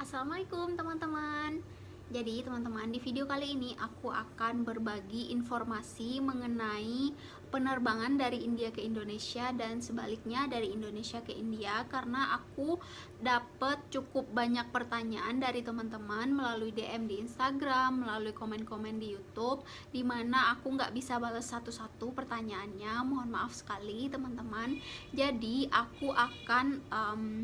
Assalamualaikum teman-teman. Jadi teman-teman, di video kali ini aku akan berbagi informasi mengenai penerbangan dari India ke Indonesia dan sebaliknya dari Indonesia ke India, karena aku dapat cukup banyak pertanyaan dari teman-teman melalui DM di Instagram, melalui komen-komen di YouTube, dimana aku nggak bisa balas satu-satu pertanyaannya. Mohon maaf sekali teman-teman. Jadi aku akan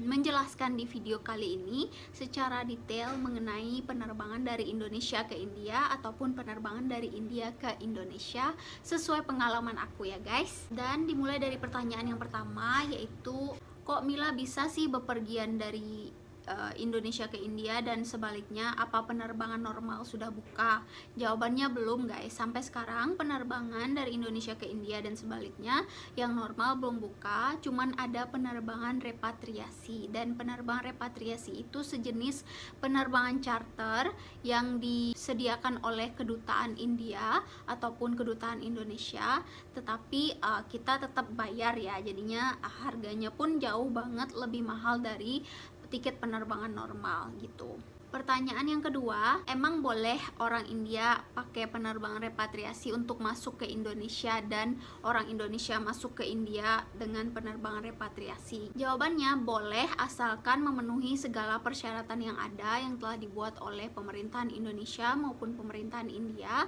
menjelaskan di video kali ini secara detail mengenai penerbangan dari Indonesia ke India ataupun penerbangan dari India ke Indonesia sesuai pengalaman aku ya guys. Dan dimulai dari pertanyaan yang pertama, yaitu kok Mila bisa sih bepergian dari Indonesia ke India dan sebaliknya, apa penerbangan normal sudah buka? Jawabannya belum guys, sampai sekarang penerbangan dari Indonesia ke India dan sebaliknya yang normal belum buka, cuman ada penerbangan repatriasi. Dan penerbangan repatriasi itu sejenis penerbangan charter yang disediakan oleh kedutaan India ataupun kedutaan Indonesia, tetapi kita tetap bayar ya, jadinya harganya pun jauh banget lebih mahal dari tiket penerbangan normal gitu. Pertanyaan yang kedua, emang boleh orang India pakai penerbangan repatriasi untuk masuk ke Indonesia dan orang Indonesia masuk ke India dengan penerbangan repatriasi? Jawabannya boleh, asalkan memenuhi segala persyaratan yang ada yang telah dibuat oleh pemerintahan Indonesia maupun pemerintahan India.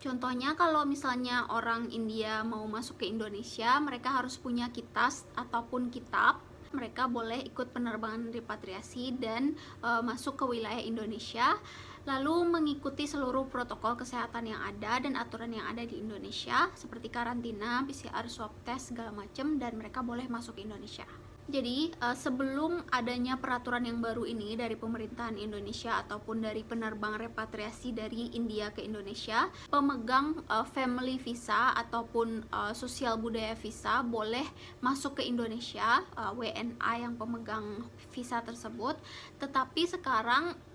Contohnya kalau misalnya orang India mau masuk ke Indonesia, mereka harus punya kitas ataupun kitab. Mereka boleh ikut penerbangan repatriasi dan masuk ke wilayah Indonesia, lalu mengikuti seluruh protokol kesehatan yang ada dan aturan yang ada di Indonesia seperti karantina, PCR, swab test, segala macam, dan mereka boleh masuk ke Indonesia. Jadi sebelum adanya peraturan yang baru ini dari pemerintahan Indonesia ataupun dari penerbangan repatriasi dari India ke Indonesia, pemegang family visa ataupun sosial budaya visa boleh masuk ke Indonesia, WNA yang pemegang visa tersebut. Tetapi sekarang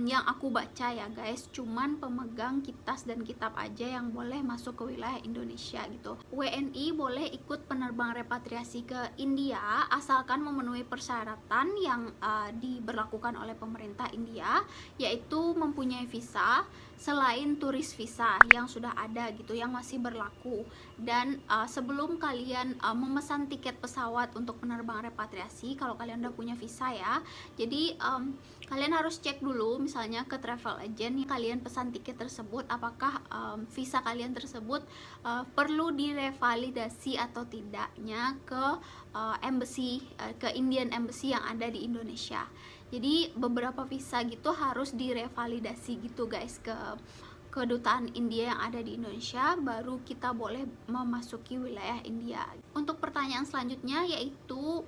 yang aku baca ya guys, cuman pemegang kitas dan kitab aja yang boleh masuk ke wilayah Indonesia gitu. WNI boleh ikut penerbangan repatriasi ke India asalkan memenuhi persyaratan yang diberlakukan oleh pemerintah India, yaitu mempunyai visa selain turis visa yang sudah ada gitu, yang masih berlaku. Dan sebelum kalian memesan tiket pesawat untuk penerbangan repatriasi, kalau kalian udah punya visa ya, jadi kalian harus cek dulu misalnya ke travel agent yang kalian pesan tiket tersebut, apakah visa kalian tersebut perlu direvalidasi atau tidaknya ke embassy, ke Indian Embassy yang ada di Indonesia. Jadi beberapa visa gitu harus direvalidasi gitu guys ke kedutaan India yang ada di Indonesia, baru kita boleh memasuki wilayah India. Untuk pertanyaan selanjutnya yaitu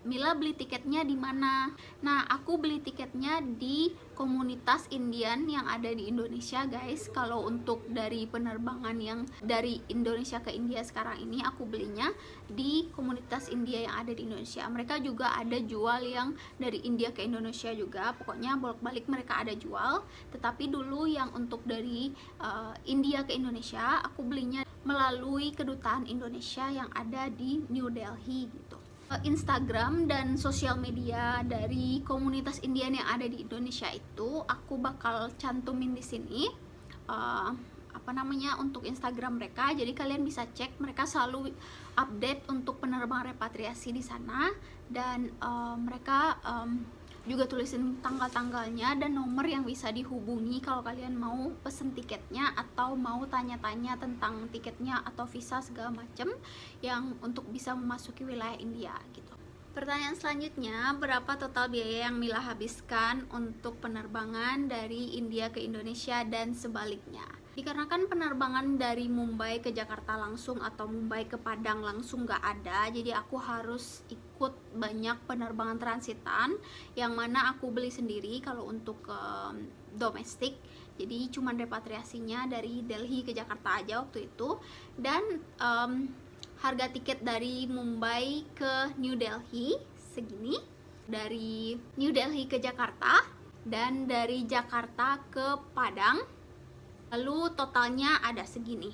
Mila beli tiketnya di mana? Nah, aku beli tiketnya di komunitas Indian yang ada di Indonesia guys. Kalau untuk dari penerbangan yang dari Indonesia ke India sekarang ini, aku belinya di komunitas India yang ada di Indonesia. Mereka juga ada jual yang dari India ke Indonesia juga, pokoknya bolak-balik mereka ada jual. Tetapi dulu yang untuk dari India ke Indonesia, aku belinya melalui kedutaan Indonesia yang ada di New Delhi gitu. Instagram dan sosial media dari komunitas Indian yang ada di Indonesia itu aku bakal cantumin di sini untuk Instagram mereka. Jadi kalian bisa cek, mereka selalu update untuk penerbangan repatriasi di sana, dan mereka juga tulisin tanggal-tanggalnya dan nomor yang bisa dihubungi kalau kalian mau pesen tiketnya atau mau tanya-tanya tentang tiketnya atau visa segala macem yang untuk bisa memasuki wilayah India gitu. Pertanyaan selanjutnya, berapa total biaya yang Mila habiskan untuk penerbangan dari India ke Indonesia dan sebaliknya? Dikarenakan penerbangan dari Mumbai ke Jakarta langsung atau Mumbai ke Padang langsung nggak ada, jadi aku harus ikut banyak penerbangan transitan yang mana aku beli sendiri kalau untuk domestik. Jadi cuman repatriasinya dari Delhi ke Jakarta aja waktu itu. Dan harga tiket dari Mumbai ke New Delhi segini, dari New Delhi ke Jakarta, dan dari Jakarta ke Padang, lalu totalnya ada segini.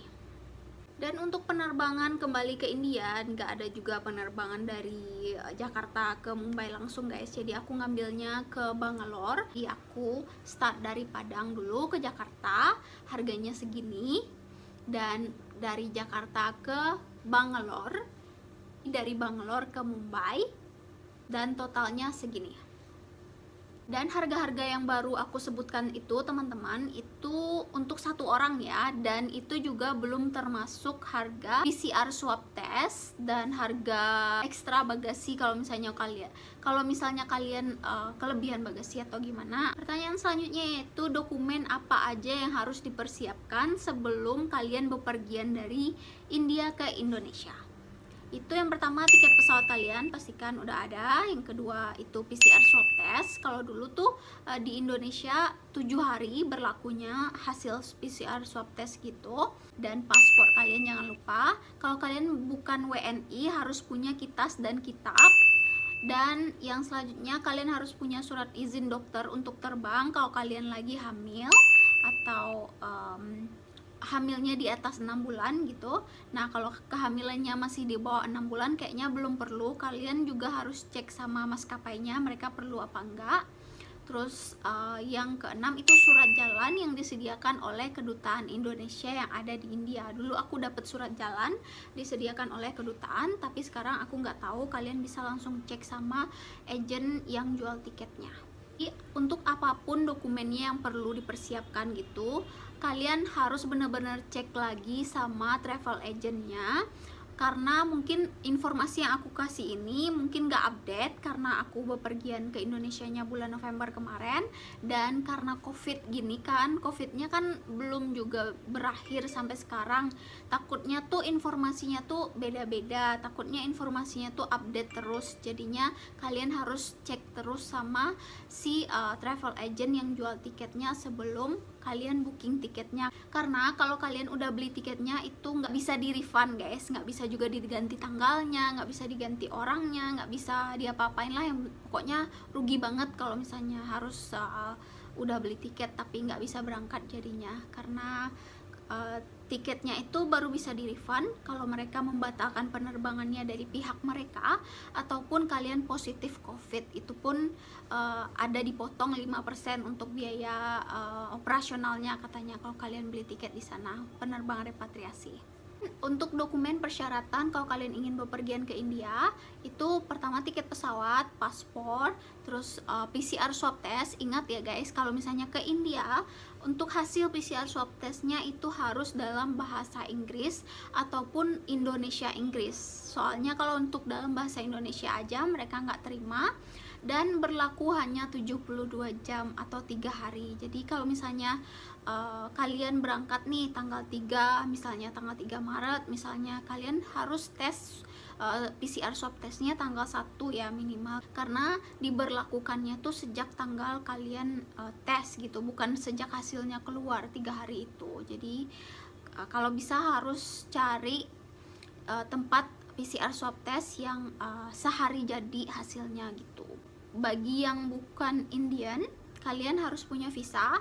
Dan untuk penerbangan kembali ke India, nggak ada juga penerbangan dari Jakarta ke Mumbai langsung guys. Jadi aku ngambilnya ke Bangalore. Jadi aku start dari Padang dulu ke Jakarta, harganya segini. Dan dari Jakarta ke Bangalore, dari Bangalore ke Mumbai, dan totalnya segini. Dan harga-harga yang baru aku sebutkan itu teman-teman, itu untuk satu orang ya, dan itu juga belum termasuk harga PCR swab test dan harga ekstra bagasi kalau misalnya kalian kelebihan bagasi atau gimana. Pertanyaan selanjutnya yaitu dokumen apa aja yang harus dipersiapkan sebelum kalian bepergian dari India ke Indonesia. Itu yang pertama, tiket pesawat kalian pastikan udah ada. Yang kedua itu PCR swab test. Kalau dulu tuh di Indonesia 7 hari berlakunya hasil PCR swab test gitu. Dan paspor kalian jangan lupa. Kalau kalian bukan WNI harus punya KITAS dan kitab. Dan yang selanjutnya kalian harus punya surat izin dokter untuk terbang kalau kalian lagi hamil atau hamilnya di atas 6 bulan gitu. Nah kalau kehamilannya masih di bawah 6 bulan kayaknya belum perlu. Kalian juga harus cek sama maskapainya mereka perlu apa enggak. Terus yang keenam itu surat jalan yang disediakan oleh kedutaan Indonesia yang ada di India. Dulu aku dapat surat jalan disediakan oleh kedutaan, tapi sekarang aku nggak tahu. Kalian bisa langsung cek sama agent yang jual tiketnya. Jadi, untuk apapun dokumennya yang perlu dipersiapkan gitu, kalian harus benar-benar cek lagi sama travel agentnya, karena mungkin informasi yang aku kasih ini mungkin gak update karena aku bepergian ke Indonesianya bulan November kemarin, dan karena covid gini kan, covidnya kan belum juga berakhir sampai sekarang. Takutnya tuh informasinya tuh beda-beda, takutnya informasinya tuh update terus. Jadinya kalian harus cek terus sama si travel agent yang jual tiketnya sebelum kalian booking tiketnya. Karena kalau kalian udah beli tiketnya itu nggak bisa di refund guys, nggak bisa juga diganti tanggalnya, nggak bisa diganti orangnya, nggak bisa diapa-apain lah. Yang pokoknya rugi banget kalau misalnya harus udah beli tiket tapi nggak bisa berangkat jadinya. Karena tiketnya itu baru bisa di refund kalau mereka membatalkan penerbangannya dari pihak mereka, ataupun kalian positif covid, itu pun ada dipotong 5% untuk biaya operasionalnya katanya kalau kalian beli tiket di sana penerbangan repatriasi. Untuk dokumen persyaratan kalau kalian ingin bepergian ke India, itu pertama tiket pesawat, paspor, terus PCR swab test. Ingat ya guys, kalau misalnya ke India, untuk hasil PCR swab testnya itu harus dalam bahasa Inggris ataupun Indonesia Inggris. Soalnya kalau untuk dalam bahasa Indonesia aja mereka nggak terima, dan berlaku hanya 72 jam atau 3 hari. Jadi kalau misalnya kalian berangkat nih tanggal 3, misalnya tanggal 3 Maret, misalnya kalian harus tes PCR swab testnya tanggal 1 ya minimal, karena diberlakukannya tuh sejak tanggal kalian tes gitu, bukan sejak hasilnya keluar 3 hari itu. Jadi kalau bisa harus cari tempat PCR swab test yang sehari jadi hasilnya gitu. Bagi yang bukan Indian, kalian harus punya visa.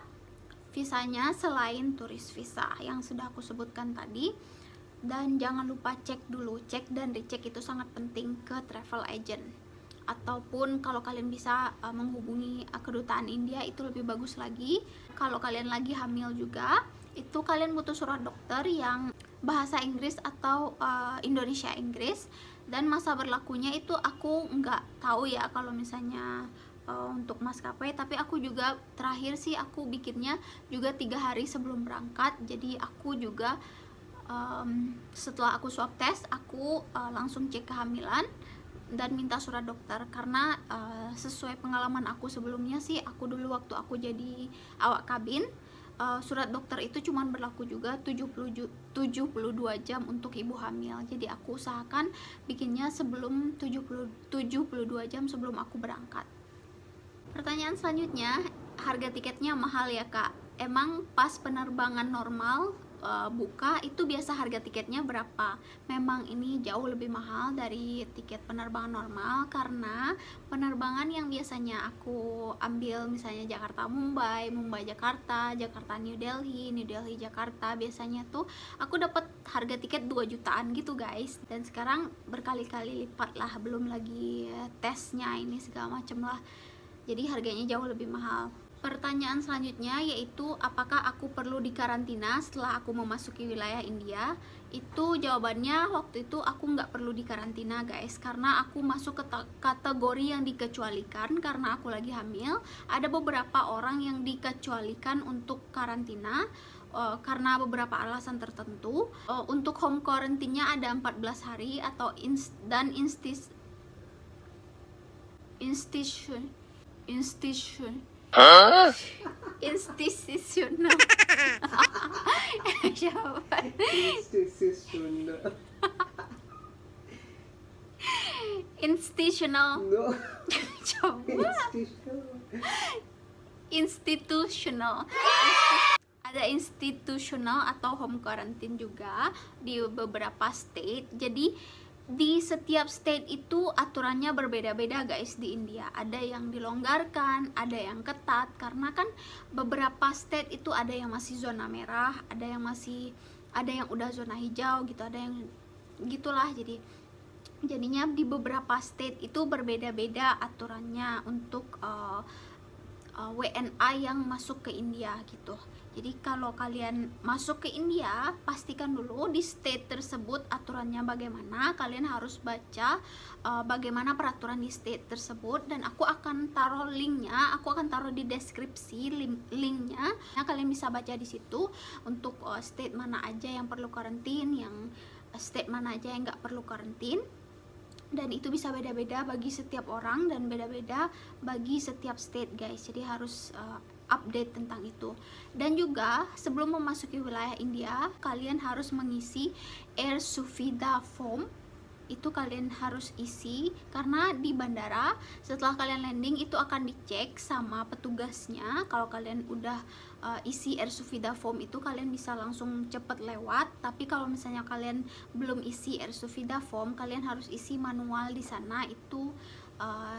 Visanya selain turis visa yang sudah aku sebutkan tadi. Dan jangan lupa cek dulu, cek dan dicek itu sangat penting ke travel agent. Ataupun kalau kalian bisa menghubungi kedutaan India itu lebih bagus lagi. Kalau kalian lagi hamil juga, itu kalian butuh surat dokter yang bahasa Inggris atau Indonesia Inggris. Dan masa berlakunya itu aku nggak tahu ya kalau misalnya untuk maskapai, tapi aku juga terakhir sih aku bikinnya juga 3 hari sebelum berangkat. Jadi aku juga setelah aku swab test, aku langsung cek kehamilan dan minta surat dokter, karena sesuai pengalaman aku sebelumnya sih, aku dulu waktu aku jadi awak kabin, surat dokter itu cuma berlaku juga 72 jam untuk ibu hamil. Jadi aku usahakan bikinnya sebelum 72 jam sebelum aku berangkat. Pertanyaan selanjutnya, harga tiketnya mahal ya kak? Emang pas penerbangan normal buka itu biasa harga tiketnya berapa. Memang ini jauh lebih mahal dari tiket penerbangan normal, karena penerbangan yang biasanya aku ambil misalnya Jakarta Mumbai, Mumbai Jakarta, Jakarta New Delhi, New Delhi Jakarta, biasanya tuh aku dapat harga tiket 2 jutaan gitu guys. Dan sekarang berkali-kali lipat lah, belum lagi tesnya ini segala macem lah, jadi harganya jauh lebih mahal. Pertanyaan selanjutnya yaitu apakah aku perlu dikarantina setelah aku memasuki wilayah India. Itu jawabannya waktu itu aku nggak perlu dikarantina guys, karena aku masuk ke kategori yang dikecualikan karena aku lagi hamil. Ada beberapa orang yang dikecualikan untuk karantina karena beberapa alasan tertentu. Untuk home quarantine-nya ada 14 hari atau institusional. Institutional. No. Coba. Institutional. Ada institutional atau home quarantine juga di beberapa state. Jadi di setiap state itu aturannya berbeda-beda guys di India. Ada yang dilonggarkan, ada yang ketat, karena kan beberapa state itu ada yang masih zona merah, ada yang udah zona hijau gitu, ada yang gitulah. Jadinya di beberapa state itu berbeda-beda aturannya untuk WNA yang masuk ke India gitu. Jadi kalau kalian masuk ke India, pastikan dulu di state tersebut aturannya bagaimana. Kalian harus baca bagaimana peraturan di state tersebut, dan aku akan taruh linknya, aku akan taruh di deskripsi linknya. Nah, kalian bisa baca di situ untuk state mana aja yang perlu karantin, yang state mana aja yang nggak perlu karantin. Dan itu bisa beda-beda bagi setiap orang dan beda-beda bagi setiap state guys. Jadi harus update tentang itu. Dan juga sebelum memasuki wilayah India, kalian harus mengisi Air Suvidha Form. Itu kalian harus isi, karena di bandara setelah kalian landing itu akan dicek sama petugasnya. Kalau kalian udah isi Air Suvidha Form itu, kalian bisa langsung cepet lewat. Tapi kalau misalnya kalian belum isi Air Suvidha Form, kalian harus isi manual di sana. Itu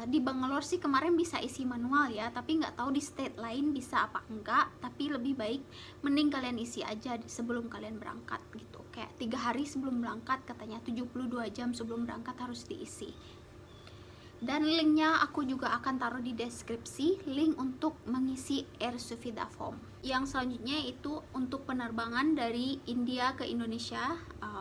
di Bangalore sih kemarin bisa isi manual ya, tapi nggak tahu di state lain bisa apa enggak. Tapi lebih baik mending kalian isi aja sebelum kalian berangkat gitu. Kayak 3 hari sebelum berangkat, katanya 72 jam sebelum berangkat harus diisi. Dan linknya aku juga akan taruh di deskripsi, link untuk mengisi Air Suvidha Form. Yang selanjutnya itu untuk penerbangan dari India ke Indonesia.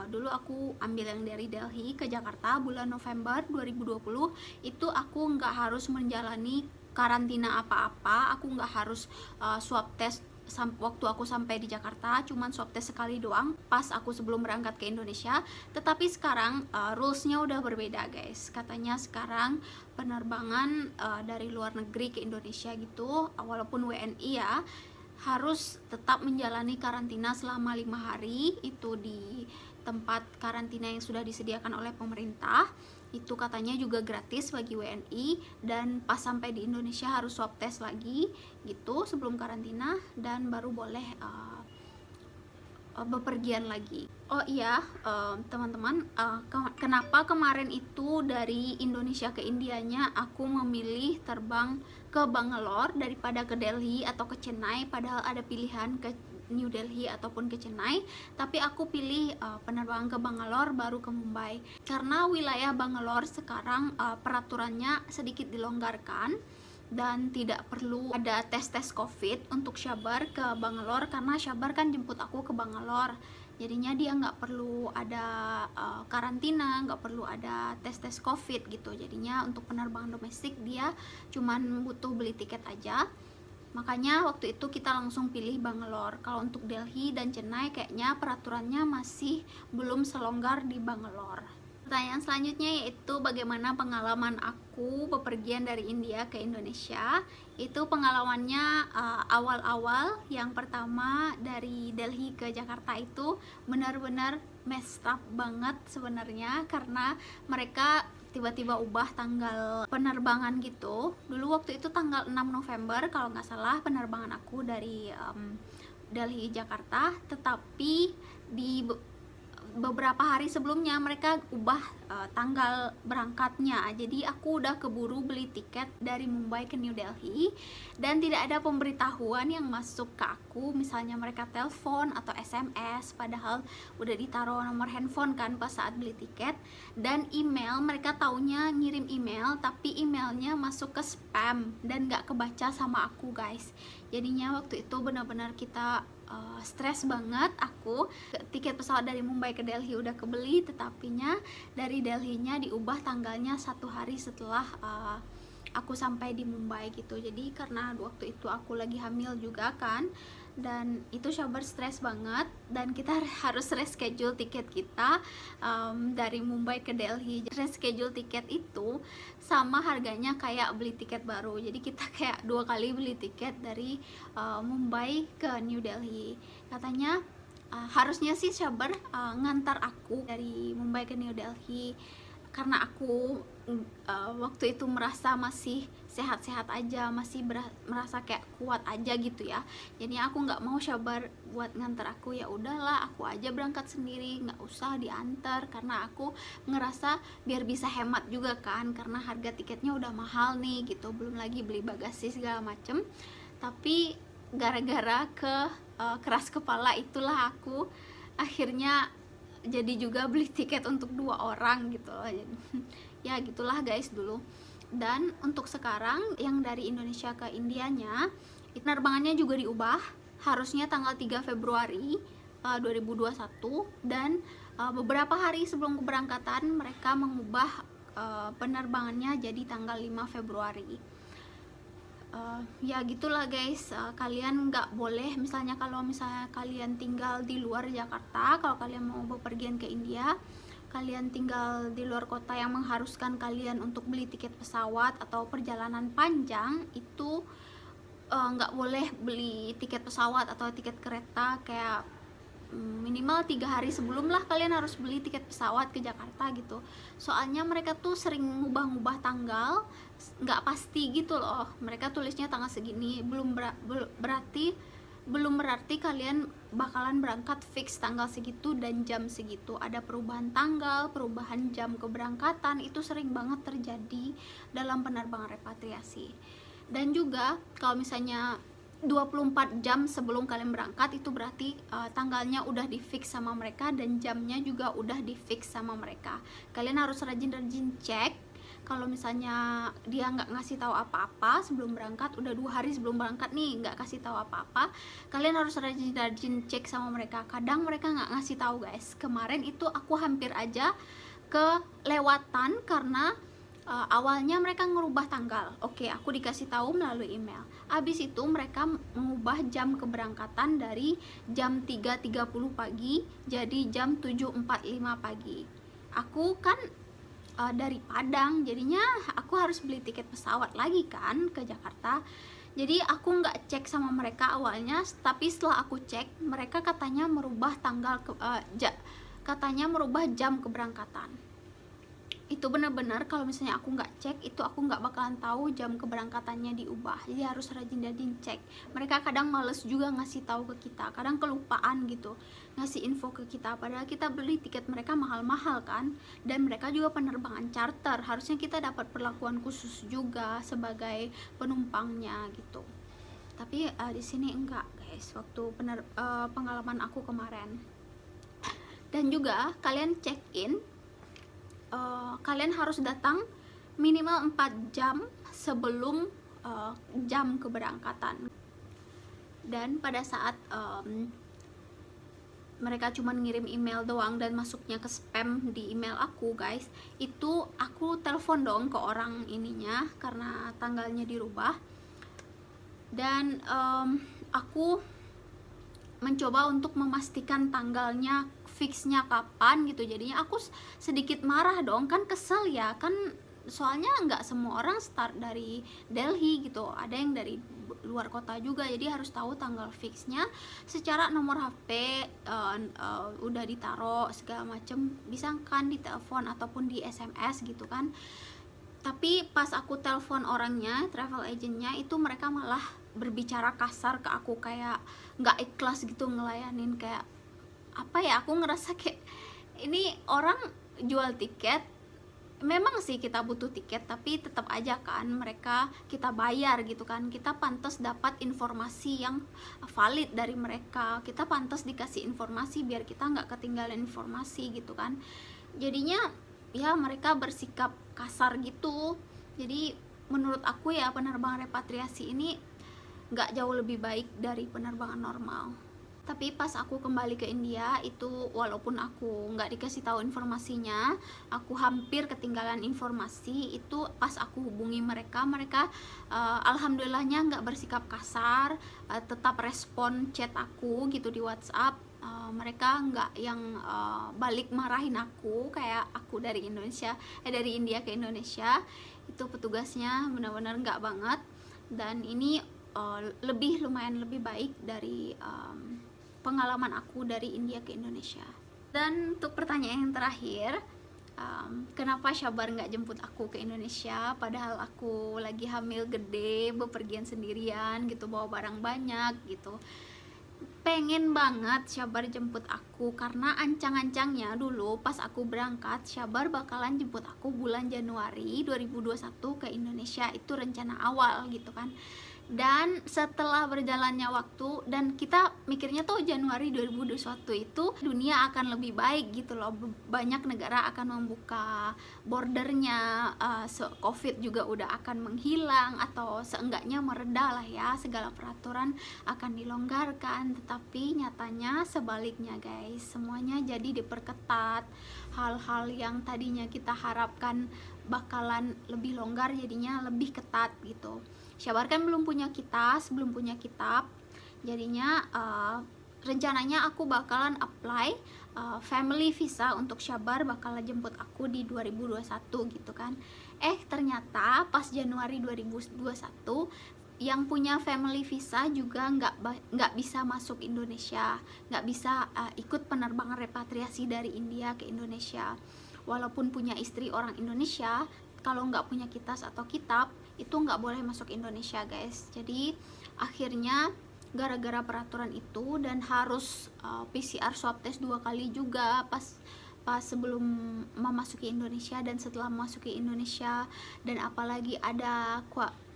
Dulu aku ambil yang dari Delhi ke Jakarta bulan November 2020. Itu aku nggak harus menjalani karantina apa-apa, aku nggak harus swab test waktu aku sampai di Jakarta, cuman swab test sekali doang pas aku sebelum berangkat ke Indonesia. Tetapi sekarang rulesnya udah berbeda guys. Katanya sekarang penerbangan dari luar negeri ke Indonesia gitu, walaupun WNI ya, harus tetap menjalani karantina selama 5 hari itu di tempat karantina yang sudah disediakan oleh pemerintah. Itu katanya juga gratis bagi WNI, dan pas sampai di Indonesia harus swab test lagi gitu sebelum karantina, dan baru boleh bepergian lagi. Oh iya teman-teman, kenapa kemarin itu dari Indonesia ke Indianya aku memilih terbang ke Bangalore daripada ke Delhi atau ke Chennai, padahal ada pilihan ke New Delhi ataupun ke Chennai, tapi aku pilih penerbangan ke Bangalore baru ke Mumbai, karena wilayah Bangalore sekarang peraturannya sedikit dilonggarkan dan tidak perlu ada tes COVID untuk Syabar ke Bangalore, karena Syabar kan jemput aku ke Bangalore. Jadinya dia nggak perlu ada karantina, nggak perlu ada tes COVID gitu. Jadinya untuk penerbangan domestik dia cuman butuh beli tiket aja. Makanya waktu itu kita langsung pilih Bangalore. Kalau untuk Delhi dan Chennai kayaknya peraturannya masih belum selonggar di Bangalore. Pertanyaan selanjutnya yaitu bagaimana pengalaman aku bepergian dari India ke Indonesia. Itu pengalamannya awal-awal. Yang pertama dari Delhi ke Jakarta itu benar-benar messed up banget sebenarnya, karena mereka tiba-tiba ubah tanggal penerbangan gitu. Dulu waktu itu tanggal 6 November kalau nggak salah penerbangan aku dari Delhi Jakarta, tetapi di beberapa hari sebelumnya mereka ubah tanggal berangkatnya. Jadi aku udah keburu beli tiket dari Mumbai ke New Delhi dan tidak ada pemberitahuan yang masuk ke aku, misalnya mereka telepon atau SMS, padahal udah ditaruh nomor handphone kan pas saat beli tiket. Dan email, mereka taunya ngirim email tapi emailnya masuk ke spam dan gak kebaca sama aku guys. Jadinya waktu itu benar-benar kita stres banget. Aku tiket pesawat dari Mumbai ke Delhi udah kebeli, tetapinya dari Delhi-nya diubah tanggalnya 1 hari setelah aku sampai di Mumbai gitu. Jadi karena waktu itu aku lagi hamil juga kan, dan itu Sabar stres banget, dan kita harus reschedule tiket kita dari Mumbai ke Delhi. Reschedule tiket itu sama harganya kayak beli tiket baru, jadi kita kayak 2 kali beli tiket dari Mumbai ke New Delhi. Katanya harusnya sih Sabar ngantar aku dari Mumbai ke New Delhi, karena aku waktu itu merasa masih sehat-sehat aja, masih merasa kayak kuat aja gitu ya. Jadi aku nggak mau Sabar buat ngantar aku, ya udahlah aku aja berangkat sendiri, nggak usah diantar, karena aku ngerasa biar bisa hemat juga kan, karena harga tiketnya udah mahal nih gitu, belum lagi beli bagasi segala macem. Tapi gara-gara keras kepala itulah aku akhirnya jadi juga beli tiket untuk 2 orang gitu loh. Ya gitulah guys dulu. Dan untuk sekarang yang dari Indonesia ke Indianya, penerbangannya juga diubah, harusnya tanggal 3 Februari 2021, dan beberapa hari sebelum keberangkatan mereka mengubah penerbangannya jadi tanggal 5 Februari. Ya gitulah guys. Kalian nggak boleh, misalnya kalau misalnya kalian tinggal di luar Jakarta, kalau kalian mau bepergian ke India, kalian tinggal di luar kota yang mengharuskan kalian untuk beli tiket pesawat atau perjalanan panjang, itu nggak boleh beli tiket pesawat atau tiket kereta kayak minimal 3 hari sebelum lah kalian harus beli tiket pesawat ke Jakarta gitu. Soalnya mereka tuh sering ngubah-ngubah tanggal, nggak pasti gitu loh. Mereka tulisnya tanggal segini, belum berarti kalian bakalan berangkat fix tanggal segitu dan jam segitu. Ada perubahan tanggal, perubahan jam keberangkatan, itu sering banget terjadi dalam penerbangan repatriasi. Dan juga kalau misalnya 24 jam sebelum kalian berangkat, itu berarti tanggalnya udah di fix sama mereka dan jamnya juga udah di fix sama mereka. Kalian harus rajin-rajin cek. Kalau misalnya dia nggak ngasih tahu apa-apa sebelum berangkat, udah 2 hari sebelum berangkat nih nggak kasih tahu apa-apa, kalian harus rajin-rajin cek sama mereka. Kadang mereka nggak ngasih tahu guys. Kemarin itu aku hampir aja kelewatan karena awalnya mereka ngerubah tanggal. Oke, aku dikasih tahu melalui email. Abis itu mereka mengubah jam keberangkatan dari jam 3.30 pagi jadi jam 7.45 pagi. Aku kan dari Padang, jadinya aku harus beli tiket pesawat lagi kan ke Jakarta. Jadi aku nggak cek sama mereka awalnya, tapi setelah aku cek, mereka katanya merubah katanya merubah jam keberangkatan. Itu benar-benar kalau misalnya aku nggak cek, itu aku nggak bakalan tahu jam keberangkatannya diubah. Jadi harus rajin-rajin cek. Mereka kadang males juga ngasih tahu ke kita, kadang kelupaan gitu ngasih info ke kita, padahal kita beli tiket mereka mahal-mahal kan, dan mereka juga penerbangan charter, harusnya kita dapat perlakuan khusus juga sebagai penumpangnya gitu. Tapi di sini enggak guys, waktu pengalaman aku kemarin. Dan juga kalian check in, kalian harus datang minimal 4 jam sebelum jam keberangkatan. Dan pada saat mereka cuma ngirim email doang dan masuknya ke spam di email aku guys, itu aku telepon dong ke orang ininya karena tanggalnya dirubah. Dan aku mencoba untuk memastikan tanggalnya fixnya kapan gitu. Jadinya aku sedikit marah dong, kan kesel ya kan, soalnya nggak semua orang start dari Delhi gitu, ada yang dari luar kota juga, jadi harus tahu tanggal fixnya. Secara nomor HP udah ditaruh segala macem, bisa kan di telepon ataupun di SMS gitu kan. Tapi pas aku telepon orangnya, travel agentnya, itu mereka malah berbicara kasar ke aku, kayak nggak ikhlas gitu ngelayanin. Kayak apa ya, aku ngerasa kayak ini orang jual tiket, memang sih kita butuh tiket, tapi tetap aja kan mereka kita bayar gitu kan, kita pantas dapat informasi yang valid dari mereka, kita pantas dikasih informasi biar kita nggak ketinggalan informasi gitu kan. Jadinya ya mereka bersikap kasar gitu. Jadi menurut aku ya penerbangan repatriasi ini nggak jauh lebih baik dari penerbangan normal. Tapi pas aku kembali ke India itu, walaupun aku nggak dikasih tahu informasinya, aku hampir ketinggalan informasi itu. Pas aku hubungi mereka, alhamdulillahnya nggak bersikap kasar, tetap respon chat aku gitu di WhatsApp. Mereka nggak yang balik marahin aku kayak aku dari dari India ke Indonesia. Itu petugasnya benar-benar nggak banget, dan ini lumayan lebih baik dari pengalaman aku dari India ke Indonesia. Dan untuk pertanyaan yang terakhir, kenapa Syabar nggak jemput aku ke Indonesia padahal aku lagi hamil gede, bepergian sendirian gitu, bawa barang banyak gitu. Pengen banget Syabar jemput aku, karena ancang-ancangnya dulu pas aku berangkat, Syabar bakalan jemput aku bulan Januari 2021 ke Indonesia. Itu rencana awal gitu kan. Dan setelah berjalannya waktu, dan kita mikirnya tuh Januari 2021 itu dunia akan lebih baik gitu loh, banyak negara akan membuka bordernya, COVID juga udah akan menghilang atau seenggaknya mereda lah ya, segala peraturan akan dilonggarkan. Tetapi nyatanya sebaliknya guys, semuanya jadi diperketat. Hal-hal yang tadinya kita harapkan bakalan lebih longgar jadinya lebih ketat gitu. Syabar kan belum punya kitab, jadinya rencananya aku bakalan apply family visa untuk Syabar, bakalan jemput aku di 2021 gitu kan. Ternyata pas Januari 2021 yang punya family visa juga nggak bisa masuk Indonesia, nggak bisa ikut penerbangan repatriasi dari India ke Indonesia. Walaupun punya istri orang Indonesia, kalau nggak punya kitas atau kitab itu nggak boleh masuk Indonesia guys. Jadi akhirnya gara-gara peraturan itu dan harus PCR swab test 2 kali juga pas sebelum memasuki Indonesia dan setelah memasuki Indonesia, dan apalagi ada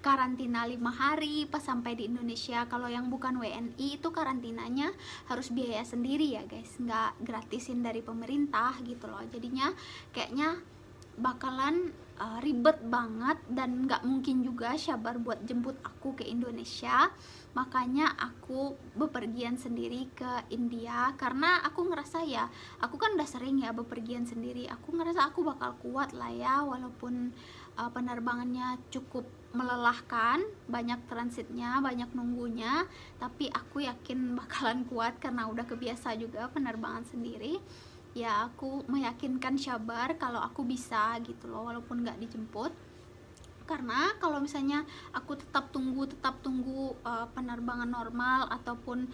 karantina 5 hari pas sampai di Indonesia. Kalau yang bukan WNI itu karantinanya harus biaya sendiri ya guys, nggak gratisin dari pemerintah gitu loh. Jadinya kayaknya bakalan ribet banget, dan nggak mungkin juga Syabar buat jemput aku ke Indonesia. Makanya aku bepergian sendiri ke India, karena aku ngerasa ya, aku kan udah sering ya bepergian sendiri, aku ngerasa aku bakal kuat lah ya, walaupun penerbangannya cukup melelahkan, banyak transitnya, banyak nunggunya, tapi aku yakin bakalan kuat karena udah kebiasa juga penerbangan sendiri. Ya aku meyakinkan Syabar kalau aku bisa gitu loh, walaupun nggak dijemput. Karena kalau misalnya aku tetap tunggu penerbangan normal ataupun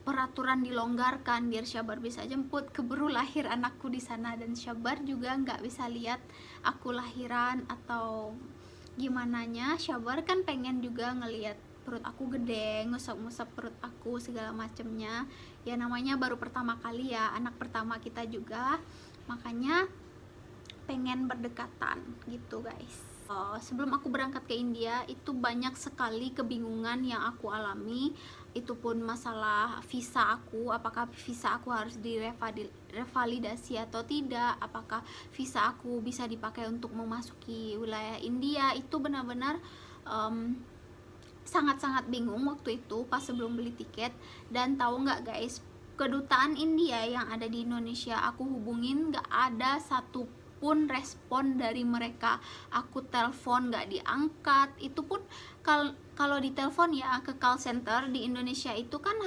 peraturan dilonggarkan biar Syabar bisa jemput, keburu lahir anakku di sana, dan Syabar juga nggak bisa lihat aku lahiran atau gimana nya. Syabar kan pengen juga ngelihat perut aku gede, ngusap-ngusap perut aku segala macemnya. Ya namanya baru pertama kali ya, anak pertama kita juga, makanya pengen berdekatan gitu guys. Sebelum aku berangkat ke India itu banyak sekali kebingungan yang aku alami. Itu pun masalah visa aku, apakah visa aku harus direvalidasi atau tidak, apakah visa aku bisa dipakai untuk memasuki wilayah India. Itu benar-benar sangat-sangat bingung waktu itu pas sebelum beli tiket. Dan tahu nggak guys, kedutaan India yang ada di Indonesia aku hubungin nggak ada satupun respon dari mereka. Aku telepon nggak diangkat. Itu pun kalau ditelepon ya ke call center di Indonesia itu kan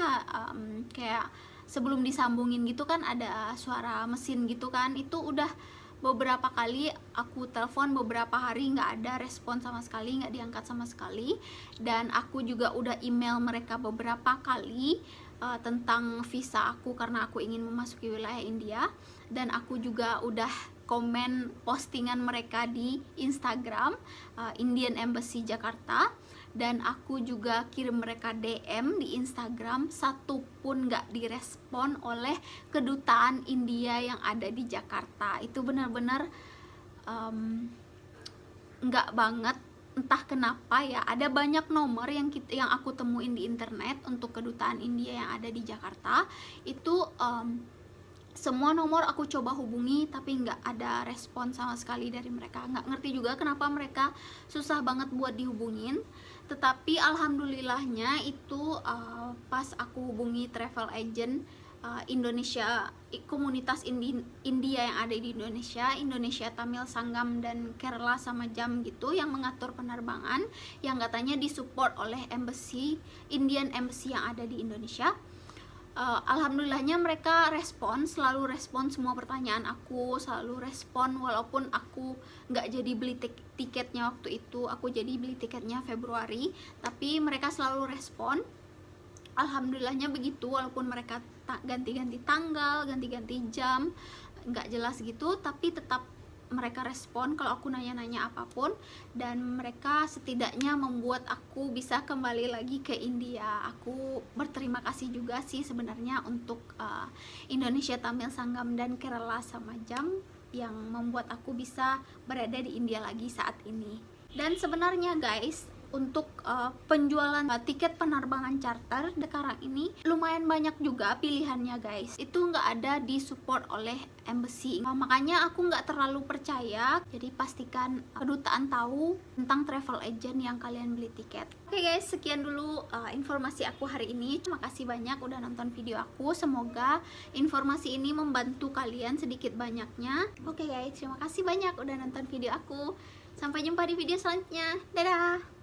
kayak sebelum disambungin gitu kan ada suara mesin gitu kan. Itu udah beberapa kali aku telepon, beberapa hari nggak ada respon sama sekali, nggak diangkat sama sekali. Dan aku juga udah email mereka beberapa kali tentang visa aku karena aku ingin memasuki wilayah India. Dan aku juga udah komen postingan mereka di Instagram Indian Embassy Jakarta, dan aku juga kirim mereka DM di Instagram, satupun nggak direspon oleh kedutaan India yang ada di Jakarta. Itu benar-benar nggak banget, entah kenapa ya. Ada banyak nomor yang aku temuin di internet untuk kedutaan India yang ada di Jakarta. Itu semua nomor aku coba hubungi, tapi nggak ada respon sama sekali dari mereka. Nggak ngerti juga kenapa mereka susah banget buat dihubungin. Tetapi alhamdulillahnya itu pas aku hubungi travel agent Indonesia, komunitas India yang ada di Indonesia Tamil Sangam dan Kerala sama Jam gitu, yang mengatur penerbangan, yang katanya disupport oleh Indian Embassy yang ada di Indonesia. Alhamdulillahnya mereka selalu respon semua pertanyaan aku, selalu respon walaupun aku nggak jadi beli tiketnya waktu itu. Aku jadi beli tiketnya Februari, tapi mereka selalu respon. Alhamdulillahnya begitu, walaupun mereka ganti-ganti tanggal, ganti-ganti jam, nggak jelas gitu, tapi tetap mereka respon kalau aku nanya-nanya apapun, dan mereka setidaknya membuat aku bisa kembali lagi ke India. Aku berterima kasih juga sih sebenarnya untuk Indonesia Tamil Sangam dan Kerala sama Jam yang membuat aku bisa berada di India lagi saat ini. Dan sebenarnya guys, untuk penjualan tiket penerbangan charter sekarang ini lumayan banyak juga pilihannya guys. Itu nggak ada disupport oleh embassy, makanya aku nggak terlalu percaya. Jadi pastikan kedutaan tahu tentang travel agent yang kalian beli tiket. Oke guys, sekian dulu informasi aku hari ini. Terima kasih banyak udah nonton video aku. Semoga informasi ini membantu kalian sedikit banyaknya. Oke guys, terima kasih banyak udah nonton video aku. Sampai jumpa di video selanjutnya. Dadah.